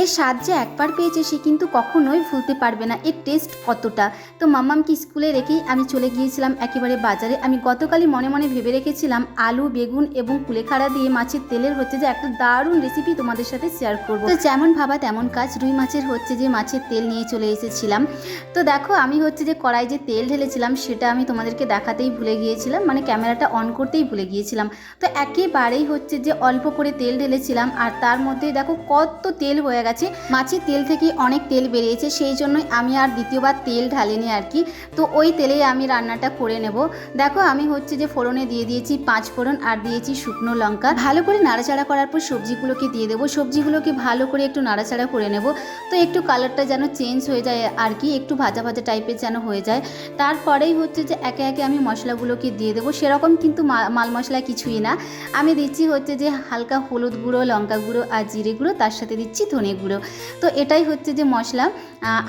এর স্বাদ যে একবার পেয়েছে সে কিন্তু কখনোই ভুলতে পারবে না এর টেস্ট কতটা। তো মাম্মামকে স্কুলে রেখেই আমি চলে গিয়েছিলাম একেবারে বাজারে। আমি গতকালই মনে মনে ভেবে রেখেছিলাম আলু বেগুন এবং কুলেখাড়া দিয়ে মাছের তেলের হচ্ছে যে একটা দারুণ রেসিপি তোমাদের সাথে শেয়ার করব। তো যেমন ভাবা তেমন কাজ, রুই মাছের হচ্ছে যে মাছের তেল নিয়ে চলে এসেছিলাম। তো দেখো আমি হচ্ছে যে কড়াই যে তেল ঢেলেছিলাম সেটা আমি তোমাদেরকে দেখাতেই ভুলে গিয়েছিলাম, মানে ক্যামেরাটা অন করতেই ভুলে গিয়েছিলাম। তো একেবারেই হচ্ছে যে অল্প করে তেল ঢেলেছিলাম আর তার মধ্যে দেখো কত তেল হয়ে গেছে। মাছের তেল থেকে অনেক তেল বেরিয়েছে, সেই জন্যই আমি আর দ্বিতীয়বার তেল ঢালিনি আর কি। তো ওই তেলেই আমি রান্নাটা করে নেব। দেখো আমি হচ্ছে যে ফোড়নে দিয়ে দিয়েছি 5 ফোড়ন আর দিয়েছি শুকনো লঙ্কা। ভালো করে নাড়াচাড়া করার পর সবজিগুলোকে দিয়ে দেবো। সবজিগুলোকে ভালো করে একটু নাড়াচাড়া করে নেব। তো একটু কালারটা যেন চেঞ্জ হয়ে যায় আর কি, একটু ভাজা ভাজা টাইপের যেন হয়ে যায়। তারপরেই হচ্ছে যে একে একে আমি মশলাগুলোকে দিয়ে দেবো। সেরকম কিন্তু মাল মশলা কিছুই না, আমি দিচ্ছি হচ্ছে যে হালকা হলুদ গুঁড়ো, লঙ্কা গুঁড়ো আর জিরে গুঁড়ো, তার সাথে দিচ্ছি ধনে গুঁড়ো। তো এটাই হচ্ছে যে মশলা,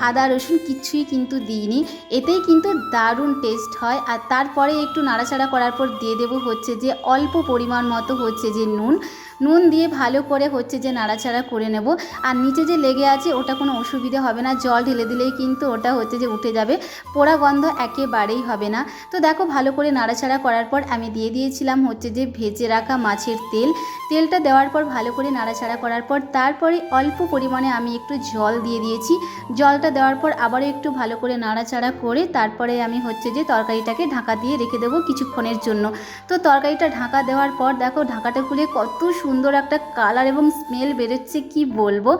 আদা রসুন কিচ্ছুই কিন্তু দিইনি, এতেই কিন্তু দারুণ টেস্ট হয়। আর তারপরে একটু নাড়াচাড়া করার পর দিয়ে দেবো হচ্ছে যে অল্প পরিমাণ মতো হচ্ছে যে নুন দিয়ে ভালো করে হচ্ছে যে নাড়াচাড়া করে নেব। আর নিচে যে লেগে আছে ওটা কোনো অসুবিধা হবে না, জল ঢেলে দিলেই কিন্তু ওটা হচ্ছে যে উঠে যাবে, পোড়া গন্ধ একেবারেই হবে না। তো দেখো ভালো করে নাড়াচাড়া করার পর আমি দিয়ে দিয়েছিলাম হচ্ছে যে ভেজে রাখা মাছের তেলটা দেওয়ার পর ভালো করে নাড়াচাড়া করার পর তারপরে অল্প পরিমাণে আমি একটু জল দিয়ে দিয়েছি। জলটা দেওয়ার পর আবারও একটু ভালো করে নাড়াচাড়া করে তারপরে আমি হচ্ছে যে তরকারিটাকে ঢাকা দিয়ে রেখে দেবো কিছুক্ষণের জন্য। তো তরকারিটা ঢাকা দেওয়ার পর দেখো ঢাকাটা খুলে কত সুন্দর একটা কালার এবং স্মেল বেরোচ্ছে কি বলবো।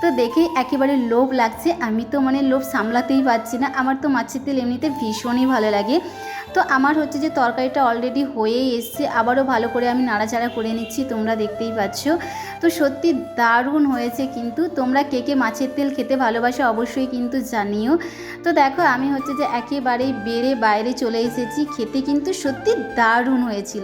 তো দেখে একেবারে লোভ লাগছে, আমি তো মানে লোভ সামলাতেই পারছি না। আমার তো মাছের তেল এমনিতে ভীষণই ভালো লাগে। তো আমার হচ্ছে যে তরকারিটা অলরেডি হয়েই এসছে, আবারও ভালো করে আমি নাড়াচাড়া করে নিচ্ছি, তোমরা দেখতেই পাচ্ছ। তো সত্যি দারুণ হয়েছে কিন্তু। তোমরা কে কে মাছের তেল খেতে ভালোবাসো অবশ্যই কিন্তু জানিও। তো দেখো আমি হচ্ছে যে একেবারেই বাইরে চলে এসেছি, খেতে কিন্তু সত্যি দারুণ হয়েছিল।